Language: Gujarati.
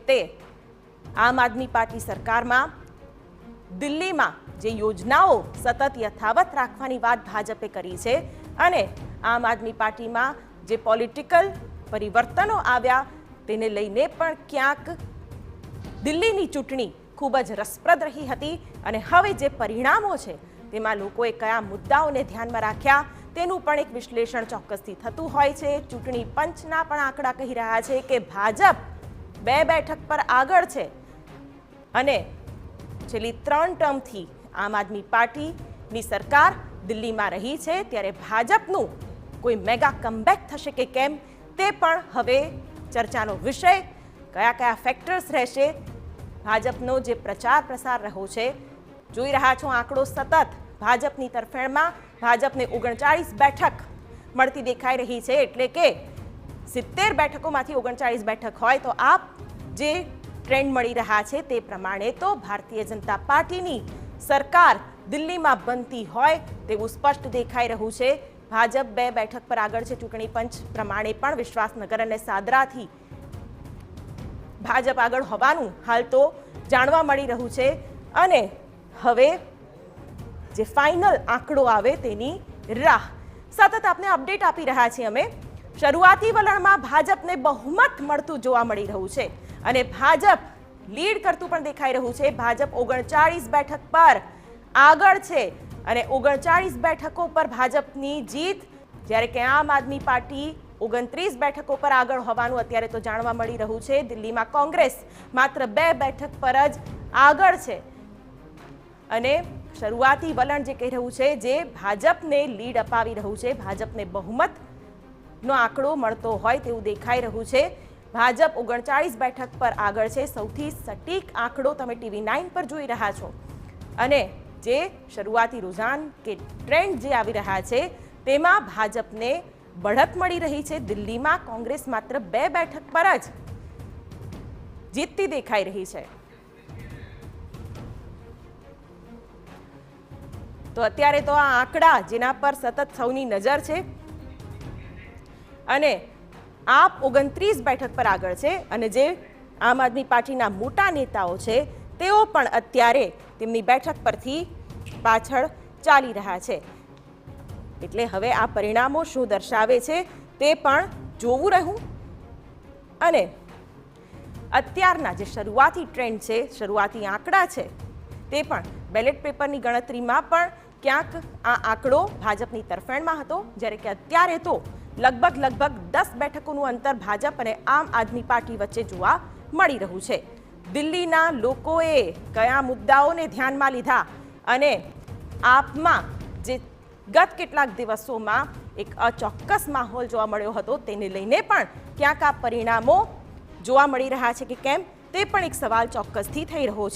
રીતે આમ આદમી પાર્ટી સરકારમાં દિલ્હીમાં જે યોજનાઓ સતત યથાવત રાખવાની વાત ભાજપે કરી છે અને આમ આદમી પાર્ટીમાં જે પોલિટિકલ પરિવર્તનો આવ્યા તેને લઈને પણ ક્યાંક દિલ્હીની ચૂંટણી ખૂબ જ રસપ્રદ રહી હતી અને હવે જે પરિણામો છે તેમાં લોકોએ કયા મુદ્દાઓને ધ્યાનમાં રાખ્યા તેનું પણ એક વિશ્લેષણ ચોક્કસથી થતું હોય છે। ચૂંટણી પંચના પણ આંકડા કહી રહ્યા છે કે ભાજપ 2 બેઠક પર આગળ છે અને છેલ્લી 3 ટર્મથી આમ આદમી પાર્ટીની સરકાર દિલ્હીમાં રહી છે, ત્યારે ભાજપનું કોઈ મેગા કમબેક થશે કે કેમ તે પણ હવે ચર્ચાનો વિષય। કયા કયા ફેક્ટર્સ રહેશે, ભાજપનો જે પ્રચાર પ્રસાર રહ્યો છે, જોઈ રહ્યા છો આંકડો સતત ભાજપની તરફેણમાં ભાજપને 39 બેઠક મળતી દેખાઈ રહી છે, એટલે કે 70 બેઠકોમાંથી 39 બેઠક હોય તો આ જે ટ્રેન્ડ મળી રહ્યા છે તે પ્રમાણે તો ભારતીય જનતા પાર્ટીની સરકાર દિલ્હીમાં બનતી હોય તેવું સ્પષ્ટ દેખાઈ રહ્યું છે। ભાજપ 2 બેઠક પર આગળ છે। ચૂંટણી પંચ પ્રમાણે પણ વિશ્વાસનગર અને સાદરાથી ભાજપ આગળ હોવાનું હાલ તો જાણવા મળી રહ્યું છે અને હવે જે ફાઇનલ આંકડો આવે તેની રાહ સતત આપને અપડેટ આપી રહ્યા છીએ અમે। શરૂઆતી વલણમાં ભાજપને બહુમત મળતું જોવા મળી રહ્યું છે અને ભાજપ લીડ કરતું પણ દેખાઈ રહ્યું છે। ભાજપ 39 બેઠક પર આગળ છે અને 39 બેઠકો પર ભાજપની જીત, જ્યારે કે આમ આદમી પાર્ટી 29 બેઠકો પર આગળ હોવાનું અત્યારે તો જાણવા મળી રહ્યું છે। દિલ્હીમાં કોંગ્રેસ માત્ર 2 બેઠક પર જ આગળ છે અને શરૂઆતી વલણ જે કહી રહ્યું છે જે ભાજપને લીડ અપાવી રહ્યું છે, ભાજપને બહુમતનો આંકડો મળતો હોય તેવું દેખાઈ રહ્યું છે। ભાજપ 39 બેઠક પર આગળ છે। સૌથી સટીક આંકડો તમે TV9 પર જોઈ રહ્યા છો અને જે શરૂઆતી રૂઝાન કે ટ્રેન્ડ જે આવી રહ્યા છે તેમાં ભાજપને બઢત મળી રહી છે। દિલ્હીમાં કોંગ્રેસ માત્ર 2 બેઠક પર જ જીતતી દેખાઈ રહી છે। તો અત્યારે તો આ આંકડા જેના પર સતત સૌની નજર છે અને આપ 29 બેઠક પર આગળ છે અને જે આમ આદમી પાર્ટીના મોટા નેતાઓ છે તેઓ પણ અત્યારે તેમની બેઠક પરથી પાછળ ચાલી રહ્યા છે, એટલે હવે આ પરિણામો શું દર્શાવે છે તે પણ જોવું રહ્યું અને અત્યારના જે શરૂઆતી ટ્રેન્ડ છે, શરૂઆતી આંકડા છે તે પણ બેલેટ પેપરની ગણતરીમાં પણ ક્યાંક આ આંકડો ભાજપની તરફેણમાં હતો, જ્યારે કે અત્યારે તો લગભગ 10 બેઠકોનું અંતર ભાજપ અને આમ આદમી પાર્ટી વચ્ચે જોવા મળી રહ્યું છે। દિલ્હીના લોકોએ કયા મુદ્દાઓને ધ્યાનમાં લીધા અને આપમાં જે ગત કેટલાક દિવસોમાં એક અચોક્કસ માહોલ જોવા મળ્યો હતો તેને લઈને પણ ક્યાંક આ પરિણામો જોવા મળી રહ્યા છે કે કેમ તે પણ એક સવાલ ચોક્કસથી થઈ રહ્યો છે।